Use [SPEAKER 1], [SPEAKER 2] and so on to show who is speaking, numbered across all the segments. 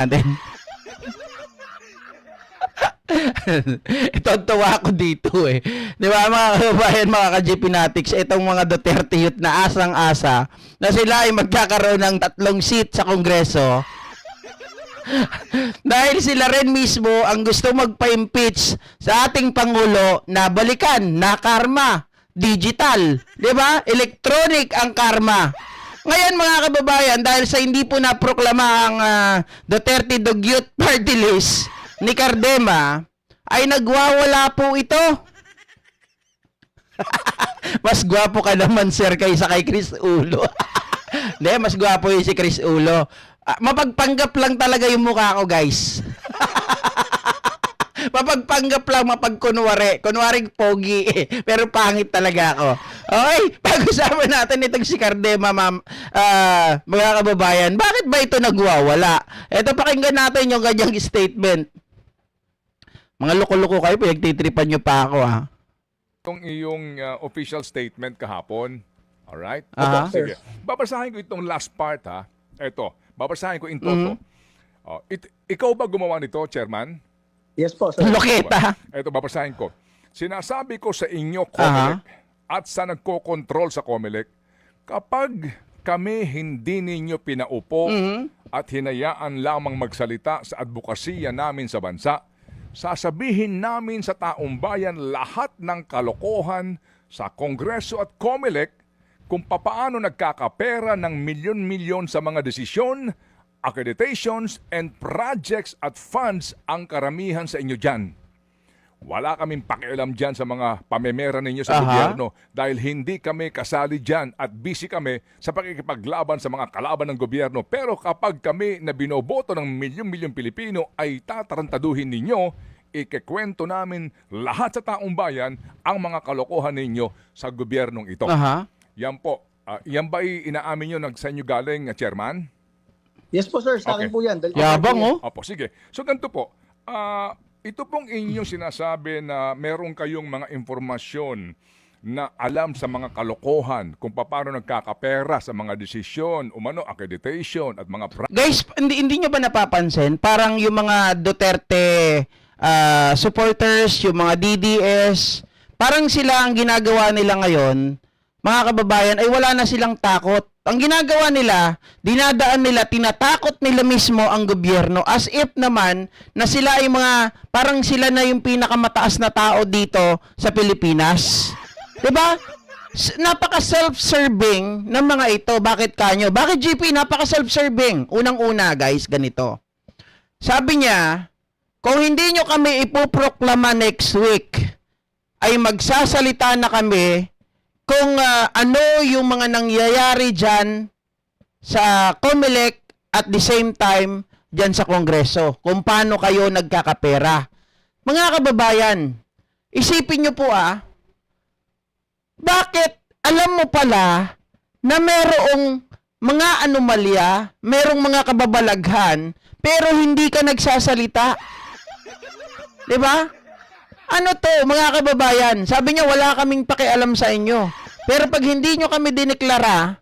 [SPEAKER 1] natin. Ito, tuwa ako dito eh. Di ba mga kababayan, mga ka-GPnatics, itong mga Duterte youth na asang-asa na sila ay magkakaroon ng 3 seat sa Kongreso dahil sila rin mismo ang gusto magpa-impeach sa ating Pangulo na balikan na karma, digital, di ba? Electronic ang karma. Ngayon mga kababayan, dahil sa hindi po naproklama ang Duterte Dugyot Party List ni Cardema, ay nagwawala po ito. Mas gwapo ka naman, sir, kaysa kay Chris Ulo. Hindi, mas gwapo yung si Chris Ulo. Mapagpanggap lang talaga yung mukha ko, guys. Mapagpanggap lang, mapagkunwari. Kunwaring pogi eh. Pero pangit talaga ako. Okay, pag-usapan natin itong si Cardema, ma'am. Mga kababayan, bakit ba ito nagwawala? Ito, pakinggan natin yung kanyang statement. Mga loko-loko kayo, pinagtitripan nyo pa ako, ha?
[SPEAKER 2] Itong iyong official statement kahapon. Alright?
[SPEAKER 1] Aha.
[SPEAKER 2] Sige. Babasahin ko itong last part, ha? Ito, babasahin ko in toto. Ikaw ba gumawa nito, Chairman?
[SPEAKER 3] Yes po, sir.
[SPEAKER 1] Loketa.
[SPEAKER 2] Ito, babasahin ko. Sinasabi ko sa inyo, COMELEC, at sa nagko-control sa COMELEC, kapag kami hindi ninyo pinaupo at hinayaan lamang magsalita sa advokasya namin sa bansa, sasabihin namin sa taong bayan lahat ng kalokohan sa Kongreso at COMELEC kung papaano nagkakapera ng milyon-milyon sa mga desisyon, accreditations, and projects at funds ang karamihan sa inyo dyan. Wala kaming pakialam dyan sa mga pamemera ninyo sa gobyerno dahil hindi kami kasali dyan at busy kami sa pakikipaglaban sa mga kalaban ng gobyerno. Pero kapag kami na binoboto ng milyon-milyong Pilipino ay tatarantaduhin ninyo, ikikwento namin lahat sa taong bayan ang mga kalokohan ninyo sa gobyernong ito. Yan po. Yan ba inaamin nyo sa inyo galing, Chairman?
[SPEAKER 3] Yes po, sir. Sa akin po yan.
[SPEAKER 1] Yabang, oh.
[SPEAKER 2] Opo, sige. So, ganito po. Ito pong inyong sinasabi na meron kayong mga informasyon na alam sa mga kalokohan kung paano nagkakapera sa mga desisyon, umano, accreditation at mga
[SPEAKER 1] Guys, hindi nyo ba napapansin? Parang yung mga Duterte supporters, yung mga DDS, parang sila ang ginagawa nila ngayon, mga kababayan, ay wala na silang takot. Ang ginagawa nila, dinadaan nila, tinatakot nila mismo ang gobyerno as if naman na sila ay mga, parang sila na yung pinakamataas na tao dito sa Pilipinas. Diba? Napaka-self-serving ng mga ito. Bakit kanyo? Bakit GP? Napaka-self-serving. Unang-una, guys, ganito. Sabi niya, kung hindi nyo kami ipoproklama next week, ay magsasalita na kami kung ano yung mga nangyayari dyan sa COMELEC at the same time dyan sa Kongreso. Kung paano kayo nagkakapera. Mga kababayan, isipin nyo po bakit alam mo pala na merong mga anomalya, merong mga kababalaghan, pero hindi ka nagsasalita? Diba? Ano to, mga kababayan? Sabi niya, wala kaming pakialam sa inyo. Pero pag hindi nyo kami dineklara,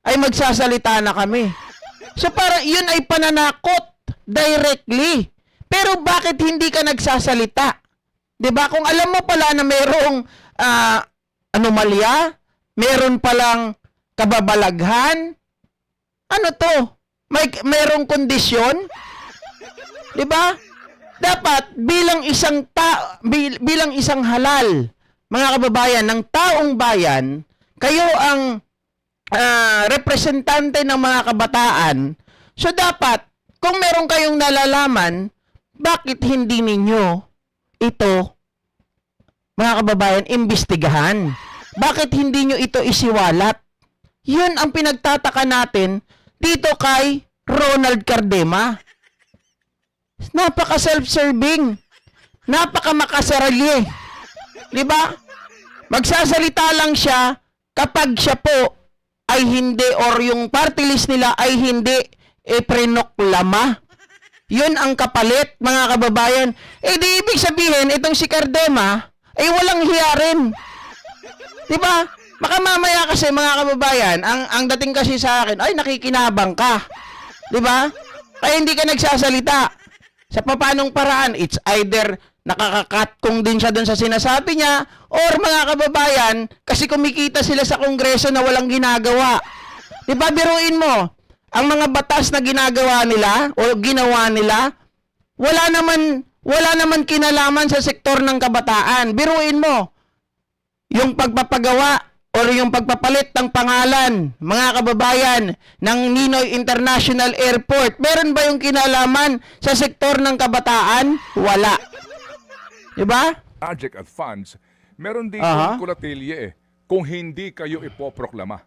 [SPEAKER 1] ay magsasalita na kami. So para yun ay pananakot directly. Pero bakit hindi ka nagsasalita? 'Di ba? Kung alam mo pala na mayroong anomalya, meron palang kababalaghan, ano to? Mayroong kondisyon? 'Di ba? Dapat bilang isang halal, mga kababayan, ng taong bayan, kayo ang representante ng mga kabataan. So dapat, kung meron kayong nalalaman, bakit hindi ninyo ito, mga kababayan, imbestigahan? Bakit hindi nyo ito isiwalat? Yun ang pinagtataka natin dito kay Ronald Cardema. Napaka-self-serving. Napaka-makasarali. Di ba? Magsasalita lang siya kapag siya po ay hindi or yung party list nila ay hindi prinoklama. Yun ang kapalit, mga kababayan. Di ibig sabihin, itong si Cardema ay walang hiya rin. Di ba? Baka mamaya kasi, mga kababayan, ang dating kasi sa akin, ay nakikinabang ka. Di ba? Kaya hindi ka nagsasalita. Sa papanong paraan, it's either nakakakat din siya dun sa sinasabi niya, or mga kababayan, kasi kumikita sila sa kongreso na walang ginagawa. Di ba, biruin mo, ang mga batas na ginagawa nila, o ginawa nila, wala naman kinalaman sa sektor ng kabataan. Biruin mo, yung pagpapagawa or yung pagpapalit ng pangalan, mga kababayan, ng Ninoy International Airport, meron ba yung kinalaman sa sektor ng kabataan? Wala. Diba?
[SPEAKER 2] Project at funds, meron din
[SPEAKER 1] Aha.
[SPEAKER 2] kulatilye kung hindi kayo ipoproklama.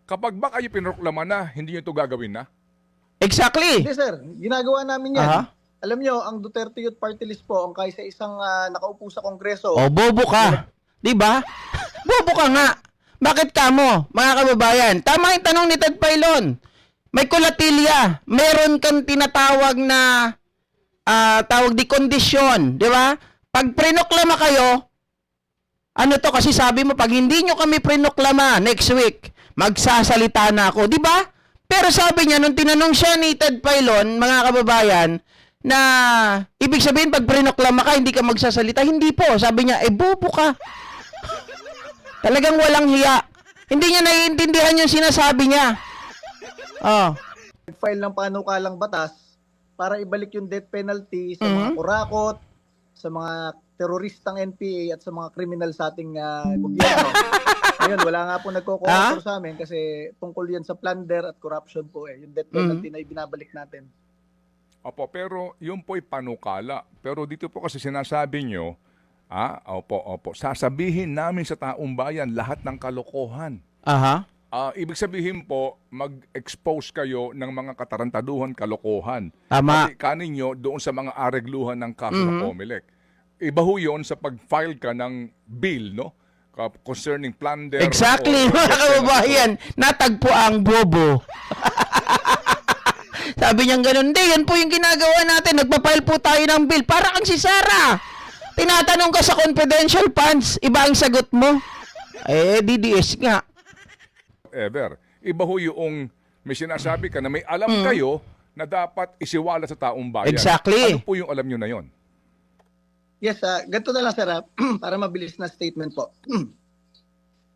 [SPEAKER 2] Kapag ba kayo pinoklama na, hindi nyo ito gagawin na?
[SPEAKER 1] Exactly.
[SPEAKER 3] Hindi sir, ginagawa namin yan.
[SPEAKER 1] Aha.
[SPEAKER 3] Alam nyo, ang Duterte Youth Party List po, ang kaysa isang nakaupo sa Kongreso.
[SPEAKER 1] O, bobo ka. Diba? Bobo ka nga. Bakit ka mo, mga kababayan? Tama yung tanong ni Ted Pailon. May kulatilya. Meron kang tinatawag na tawag di kondisyon. Di ba? Pag prinoklama kayo, ano to? Kasi sabi mo, pag hindi nyo kami prinoklama next week, magsasalita na ako. Di ba? Pero sabi niya, nung tinanong siya ni Ted Pailon, mga kababayan, na ibig sabihin, pag prinoklama ka, hindi ka magsasalita. Hindi po. Sabi niya, bobo ka. Talagang walang hiya. Hindi niya naiintindihan yung sinasabi niya. Oh.
[SPEAKER 3] Nag-file ng panukalang batas para ibalik yung death penalty sa mga kurakot, sa mga teroristang NPA at sa mga kriminal sa ating gobyerno. Ngayon, wala nga po nagko-coordinate sa amin kasi tungkol yan sa plunder at corruption po yung death penalty na ibinabalik natin.
[SPEAKER 2] Opo, pero yun po'y panukala. Pero dito po kasi sinasabi nyo, opo, sasabihin namin sa taong bayan lahat ng kalokohan.
[SPEAKER 1] Aha.
[SPEAKER 2] Ibig sabihin po, mag-expose kayo ng mga katarantaduhan, kalokohan.
[SPEAKER 1] Tama.
[SPEAKER 2] Pati kanin nyo doon sa mga aregluhan ng kaso ng COMELEC. Iba ho yun sa pag-file ka ng bill, no? Concerning plunder.
[SPEAKER 1] Exactly, mga kababayan. Natagpo ang bobo. Sabi niya ganun, hindi, yan po yung ginagawa natin. Nagpa-file po tayo ng bill. Para kang si Sarah. Tinatanong ka sa confidential funds, iba ang sagot mo. DDS nga.
[SPEAKER 2] Ever. Iba ho yung may sinasabi ka na may alam kayo na dapat isiwala sa taong bayan.
[SPEAKER 1] Exactly.
[SPEAKER 2] Ano po yung alam nyo na yon?
[SPEAKER 3] Yes, ganito na lang sir, para mabilis na statement po.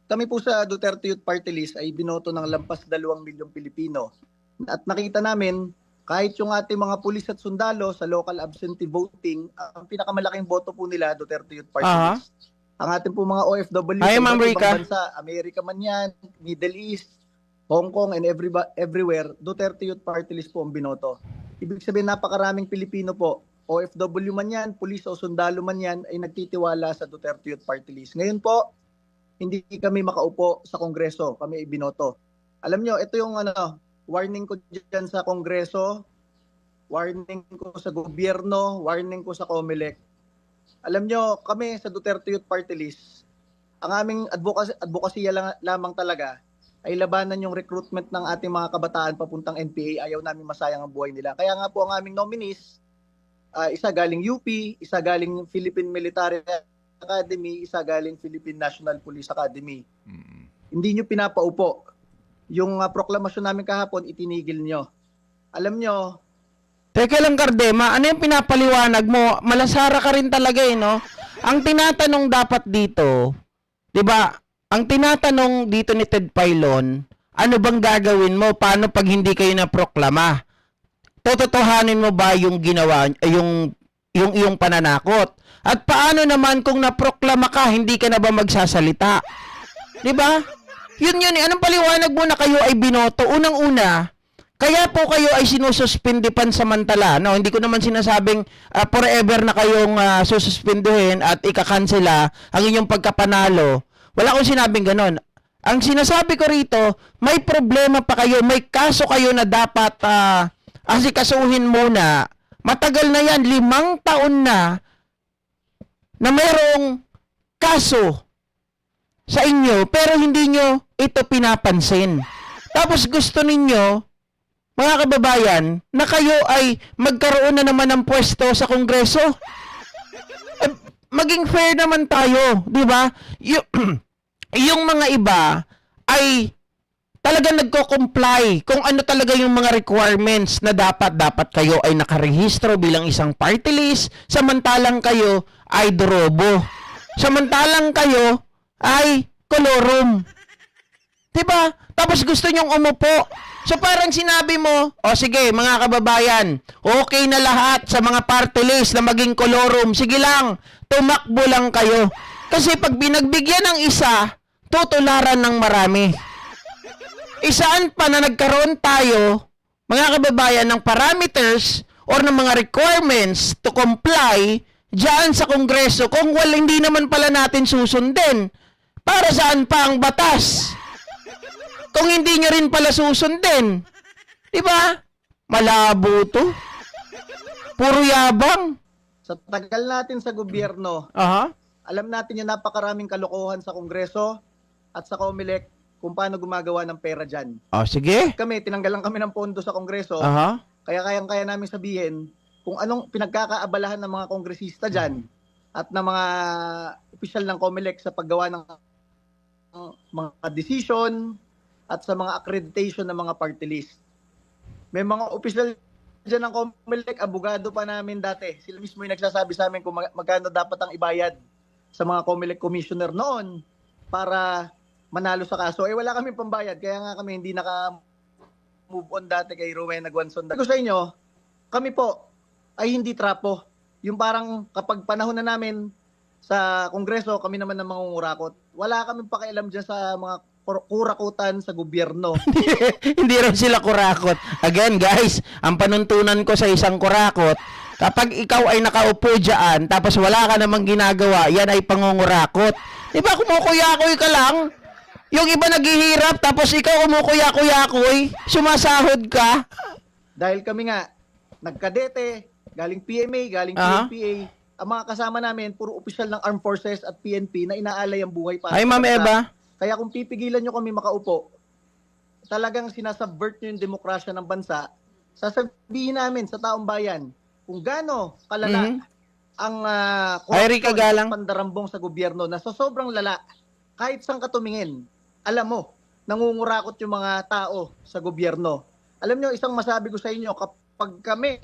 [SPEAKER 3] Kami po sa Duterte Youth Party List ay binoto ng lampas 2 milyong Pilipino. At nakita namin, kahit yung ating mga pulis at sundalo sa local absentee voting, ang pinakamalaking boto po nila, Duterte Youth Party List. Ang ating po mga OFW
[SPEAKER 1] Hi,
[SPEAKER 3] sa
[SPEAKER 1] Ma'am
[SPEAKER 3] iba't
[SPEAKER 1] Rica.
[SPEAKER 3] ibang bansa, Amerika man yan, Middle East, Hong Kong, and everywhere, Duterte Youth Party List po ang binoto. Ibig sabihin, napakaraming Pilipino po, OFW man yan, pulis o sundalo man yan, ay nagtitiwala sa Duterte Youth Party List. Ngayon po, hindi kami makaupo sa Kongreso, kami ay binoto. Alam nyo, ito yung warning ko dyan sa Kongreso, warning ko sa gobyerno, warning ko sa COMELEC. Alam nyo, kami sa Duterte Youth Party List, ang aming advokasya lamang talaga ay labanan yung recruitment ng ating mga kabataan papuntang NPA. Ayaw namin masayang ang buhay nila. Kaya nga po ang aming nominees, isa galing UP, isa galing Philippine Military Academy, isa galing Philippine National Police Academy. Hindi nyo pinapaupo. Yung proklamasyon namin kahapon, itinigil nyo. Alam nyo,
[SPEAKER 1] Teka lang, Cardema, ano yung pinapaliwanag mo? Malasara ka rin talaga no? Ang tinatanong dapat dito, di ba, ang tinatanong dito ni Ted Pailon, ano bang gagawin mo? Paano pag hindi kayo naproklama? Tototohanin mo ba yung ginawa, yung iyong pananakot? At paano naman kung naproklama ka, hindi ka na ba magsasalita? Di ba? Yun, anong paliwanag mo na kayo ay binoto? Unang-una, kaya po kayo ay sinususpindi pansamantala. No, hindi ko naman sinasabing forever na kayong sususpinduhin at ikakansela ang inyong pagkapanalo. Wala akong sinabing ganon. Ang sinasabi ko rito, may problema pa kayo, may kaso kayo na dapat asikasuhin muna. Matagal na yan, 5 taon na mayroong kaso sa inyo, pero hindi nyo ito pinapansin. Tapos gusto ninyo, mga kababayan, na kayo ay magkaroon na naman ng pwesto sa Kongreso. Maging fair naman tayo, di ba? Yung mga iba ay talagang nagko-comply kung ano talaga yung mga requirements na dapat kayo ay nakarehistro bilang isang party list, samantalang kayo ay dorobo. Samantalang kayo ay kolorum. Diba? Tapos gusto nyong umupo. So parang sinabi mo, o sige mga kababayan, okay na lahat sa mga party list na maging kolorum. Sige lang, tumakbo lang kayo. Kasi pag binagbigyan ng isa, tutularan ng marami. Isaan pa na nagkaroon tayo, mga kababayan, ng parameters or ng mga requirements to comply diyan sa Kongreso kung hindi naman pala natin susundin. Para saan pa ang batas? Kung hindi nyo rin pala susundin. Diba? Malabo to. Puro yabang.
[SPEAKER 3] Sa tagal natin sa gobyerno,
[SPEAKER 1] Aha.
[SPEAKER 3] alam natin yung napakaraming kalokohan sa Kongreso at sa COMELEC kung paano gumagawa ng pera dyan.
[SPEAKER 1] O, sige.
[SPEAKER 3] Kami, tinanggalan kami ng pondo sa Kongreso,
[SPEAKER 1] Aha.
[SPEAKER 3] kaya kayang-kaya namin sabihin kung anong pinagkakaabalahan ng mga kongresista dyan at ng mga opisyal ng COMELEC sa paggawa ng mga decision at sa mga accreditation ng mga party list. May mga opisyal dyan ng COMELEC, abogado pa namin dati. Sila mismo yung nagsasabi sa amin kung magkano dapat ang ibayad sa mga COMELEC commissioner noon para manalo sa kaso. Eh wala kaming pambayad, kaya nga kami hindi naka-move on dati kay Rowena Guanzon. Ko sa inyo, kami po ay hindi trapo. Yung parang kapag panahon na namin sa Kongreso, kami naman ang mangungurakot. Wala kaming pakialam dyan sa mga kurakutan sa gobyerno.
[SPEAKER 1] Hindi rin sila kurakot. Again, guys, ang panuntunan ko sa isang kurakot, kapag ikaw ay nakaupo dyan, tapos wala ka namang ginagawa, yan ay pangungurakot. Di ba, kumukuyakoy ka lang? Yung iba naghihirap, tapos ikaw kumukuyakoy, sumasahod ka.
[SPEAKER 3] Dahil kami nga, nagkadete, galing PMA, galing
[SPEAKER 1] Aha.
[SPEAKER 3] PNPA, ang mga kasama namin, puro opisyal ng Armed Forces at PNP na inaalay ang buhay para
[SPEAKER 1] Ay,
[SPEAKER 3] sa
[SPEAKER 1] Ma'am
[SPEAKER 3] bansa.
[SPEAKER 1] Eva.
[SPEAKER 3] Kaya kung pipigilan nyo kami makaupo, talagang sinasubvert nyo yung demokrasya ng bansa, sasabihin namin sa taong bayan kung gaano kalala ang
[SPEAKER 1] Ay, Rica Galang.
[SPEAKER 3] pandarambong sa gobyerno na sa sobrang lala, kahit saan ka tumingin, alam mo, nangungurakot yung mga tao sa gobyerno. Alam nyo, isang masabi ko sa inyo, kapag kami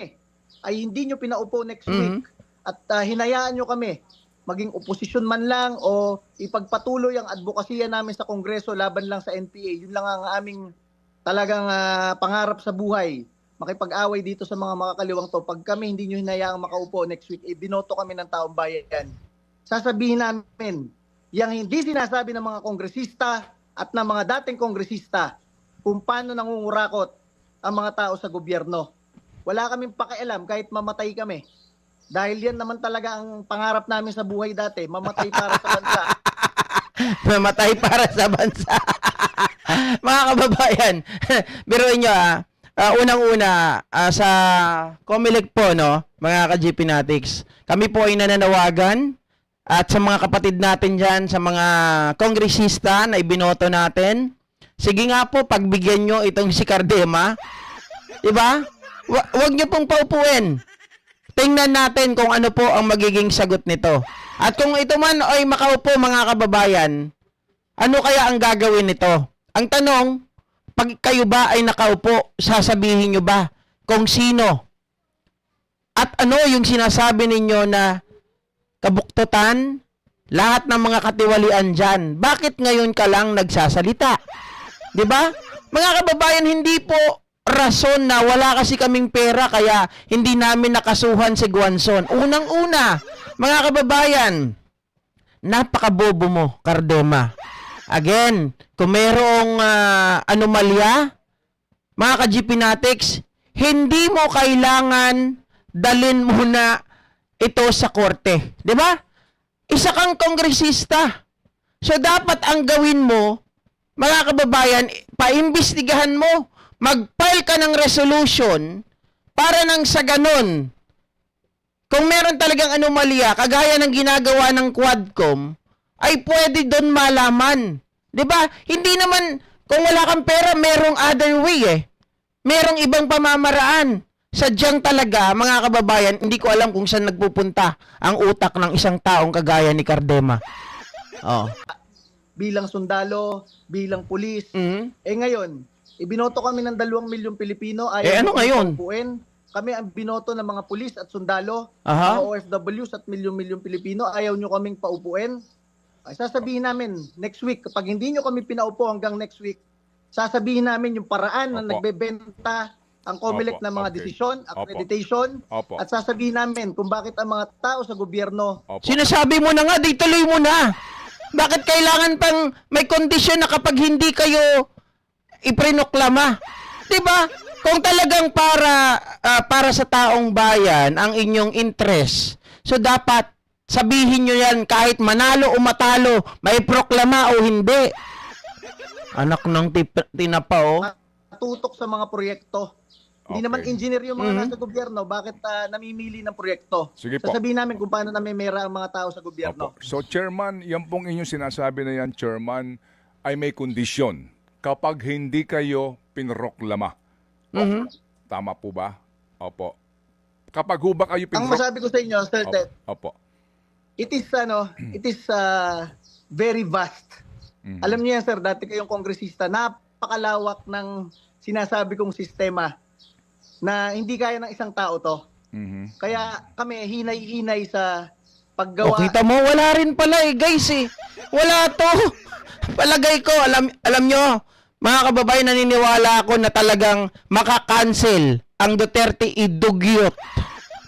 [SPEAKER 3] ay hindi nyo pinaupo next week at hinayaan nyo kami maging oposisyon man lang o ipagpatuloy ang advokasya namin sa Kongreso laban lang sa NPA. Yun lang ang aming talagang pangarap sa buhay. Makipag-away dito sa mga makakaliwang to. Pag kami hindi nyo hinayaang makaupo next week, binoto kami ng taong bayan. Sasabihin namin, yung hindi sinasabi ng mga kongresista at ng mga dating kongresista kung paano nangungurakot ang mga tao sa gobyerno. Wala kaming pakialam kahit mamatay kami. Dahil yan naman talaga ang pangarap namin sa buhay dati, mamatay para sa bansa.
[SPEAKER 1] Mamatay para sa bansa. Mga kababayan, biruin nyo unang-una sa COMELEC po, no, mga ka-GP Natics, kami po ay nananawagan at sa mga kapatid natin dyan, sa mga kongresista na ibinoto natin, sige nga po, pagbigyan nyo itong si Cardema. Diba? Huwag nyo pong paupuin. Tingnan natin kung ano po ang magiging sagot nito. At kung ito man ay makaupo, mga kababayan, ano kaya ang gagawin nito? Ang tanong, pag kayo ba ay nakaupo, sasabihin nyo ba kung sino? At ano yung sinasabi ninyo na kabuktutan, lahat ng mga katiwalian dyan, bakit ngayon ka lang nagsasalita? 'Di ba? Mga kababayan, hindi po rason na wala kasi kaming pera kaya hindi namin nakasuhan si Guanzon. Unang-una, mga kababayan, napakabobo mo, Cardema. Again, kung merong anomalya, mga ka-GP Natics, hindi mo kailangan dalin muna ito sa korte. Di ba? Isa kang kongresista. So, dapat ang gawin mo, mga kababayan, paimbestigahan mo, mag-file ka ng resolution para nang sa ganun, kung meron talagang anomalya, kagaya ng ginagawa ng Quadcom, ay pwede doon malaman. 'Di ba? Hindi naman, kung wala kang pera, merong other way eh. Merong ibang pamamaraan. Sadyang talaga, mga kababayan, hindi ko alam kung saan nagpupunta ang utak ng isang taong kagaya ni Cardema. Oh.
[SPEAKER 3] bilang sundalo, bilang pulis.
[SPEAKER 1] Mhm.
[SPEAKER 3] Ngayon, ibinoto kami ng 2 milyong Pilipino.
[SPEAKER 1] Ano
[SPEAKER 3] kami
[SPEAKER 1] ngayon?
[SPEAKER 3] paupuin. Kami ang binoto ng mga pulis at sundalo,
[SPEAKER 1] Aha.
[SPEAKER 3] mga OFWs at milyong-milyong Pilipino. Ayaw nyo kaming paupuin. Ay, sasabihin namin, next week, kapag hindi nyo kami pinaupo hanggang next week, sasabihin namin yung paraan na
[SPEAKER 2] Opo.
[SPEAKER 3] nagbebenta ang COMELEC
[SPEAKER 2] Opo,
[SPEAKER 3] ng mga
[SPEAKER 2] okay.
[SPEAKER 3] desisyon, accreditation,
[SPEAKER 2] Opo.
[SPEAKER 3] at sasabihin namin kung bakit ang mga tao sa gobyerno
[SPEAKER 2] Opo.
[SPEAKER 1] Sinasabi mo na nga, di tuloy mo na. Bakit kailangan pang may kondisyon na kapag hindi kayo iprinoklama? 'Di ba? Kung talagang para sa taong bayan ang inyong interest, so dapat sabihin nyo yan kahit manalo o matalo, may proklama o hindi. Anak ng tinapa, oh.
[SPEAKER 3] tutok sa mga proyekto. Hindi
[SPEAKER 2] Okay.
[SPEAKER 3] naman engineer yung mga
[SPEAKER 1] Mhm.
[SPEAKER 3] nasa gobyerno, bakit namimili ng proyekto?
[SPEAKER 2] Sige po.
[SPEAKER 3] Sasabihin namin kung paano namimira ang mga tao sa gobyerno.
[SPEAKER 2] Opo. So, Chairman, yan pong inyong sinasabi na yan, Chairman, ay may kondisyon kapag hindi kayo pinroklama.
[SPEAKER 1] Mhm.
[SPEAKER 2] Tama po ba? Opo. Kapag ho ba kayo
[SPEAKER 3] Ang masabi ko sa inyo, Sir Ted,
[SPEAKER 2] Opo.
[SPEAKER 3] it is very vast.
[SPEAKER 2] Mhm.
[SPEAKER 3] Alam niyo yan, sir, dati kayong kongresista, napakalawak ng sinasabi kong sistema na hindi kaya ng isang tao to.
[SPEAKER 2] Mhm.
[SPEAKER 3] Kaya kami hinay-hinay sa
[SPEAKER 1] O,
[SPEAKER 3] paggawa.
[SPEAKER 1] kita mo, wala rin pala guys eh. Wala to. Palagay ko, alam nyo, mga kababayan, naniniwala ako na talagang makakancel ang Duterte idugyot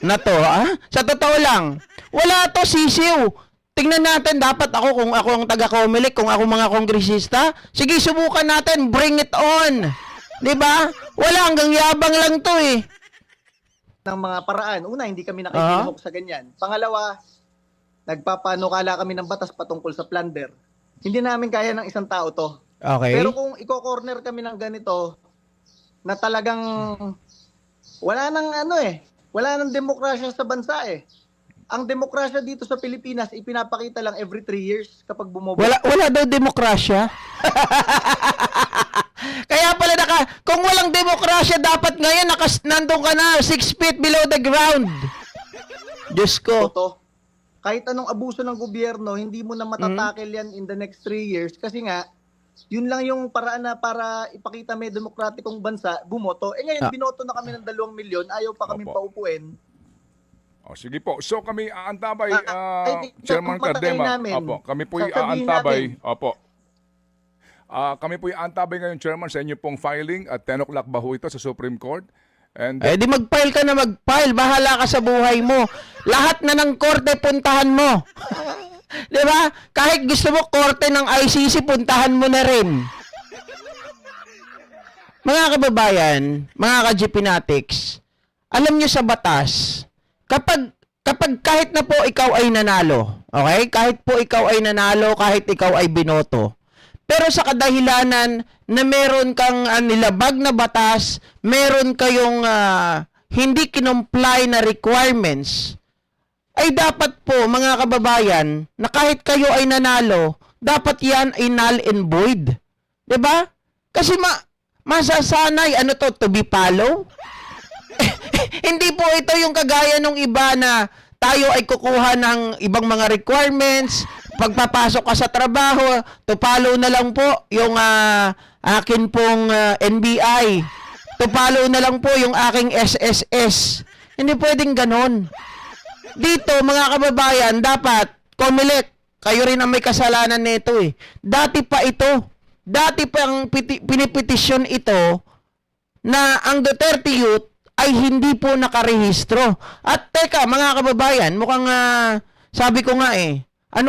[SPEAKER 1] na to, ha? Sa totoo lang, wala to, sisiw. Tingnan natin, dapat kung ako ang taga-COMELEC, kung ako mga kongresista, sige, subukan natin, bring it on. 'Di ba? Wala, hanggang yabang lang to eh.
[SPEAKER 3] ng mga paraan. Una, hindi kami nakikilahok sa ganyan. Pangalawa, nagpapanukala kami ng batas patungkol sa plunder. Hindi namin kaya ng isang tao to.
[SPEAKER 1] Okay.
[SPEAKER 3] Pero kung iko-corner kami ng ganito, na talagang wala nang wala nang demokrasya sa bansa eh. Ang demokrasya dito sa Pilipinas, ipinapakita lang every 3 years kapag bumoboto.
[SPEAKER 1] Wala daw demokrasya. Kaya pala kung walang demokrasya, dapat ngayon nandun ka na 6 feet below the ground. Diyos ko.
[SPEAKER 3] Boto. Kahit anong abuso ng gobyerno, hindi mo na matatakel yan in the next 3 years kasi nga, yun lang yung paraan na para ipakita may demokratikong bansa, bumoto. Ngayon, binoto na kami ng 2 milyon, ayaw pa kami
[SPEAKER 2] Opo.
[SPEAKER 3] paupuin.
[SPEAKER 2] O, sige po. So kami aantabay,
[SPEAKER 3] kung
[SPEAKER 2] Chairman
[SPEAKER 3] matatay
[SPEAKER 2] Cardema.
[SPEAKER 3] namin,
[SPEAKER 2] Opo, kami po
[SPEAKER 3] sasabihin
[SPEAKER 2] aantabay.
[SPEAKER 3] natin.
[SPEAKER 2] Opo. Kami po aantabay ngayon, Chairman, sa inyo pong filing at 10 o'clock ba ho ito sa Supreme Court? And
[SPEAKER 1] Eh di mag-file ka na mag-file. Bahala ka sa buhay mo. Lahat na ng korte puntahan mo. Di ba? Kahit gusto mo korte ng ICC, puntahan mo na rin. Mga kababayan, mga ka-GPnatics, alam nyo sa batas, kapag kahit na po ikaw ay nanalo, okay? Kahit po ikaw ay nanalo, kahit ikaw ay binoto, pero sa kadahilanan na meron kang nilabag na batas, meron kayong hindi kinomply na requirements, ay dapat po, mga kababayan, na kahit kayo ay nanalo, dapat yan ay null and void. 'Di ba? Kasi masasanay, to be follow? Hindi po ito yung kagaya nung iba na tayo ay kukuha ng ibang mga requirements, pagpapasok ka sa trabaho, to follow na lang po yung akin pong NBI. To follow na lang po yung aking SSS. Hindi pwedeng ganon. Dito, mga kababayan, dapat, COMELEC, kayo rin ang may kasalanan nito eh. Dati pa ang pinipetisyon ito na ang Duterte Youth ay hindi po nakarehistro. At teka, mga kababayan, mukhang sabi ko nga eh,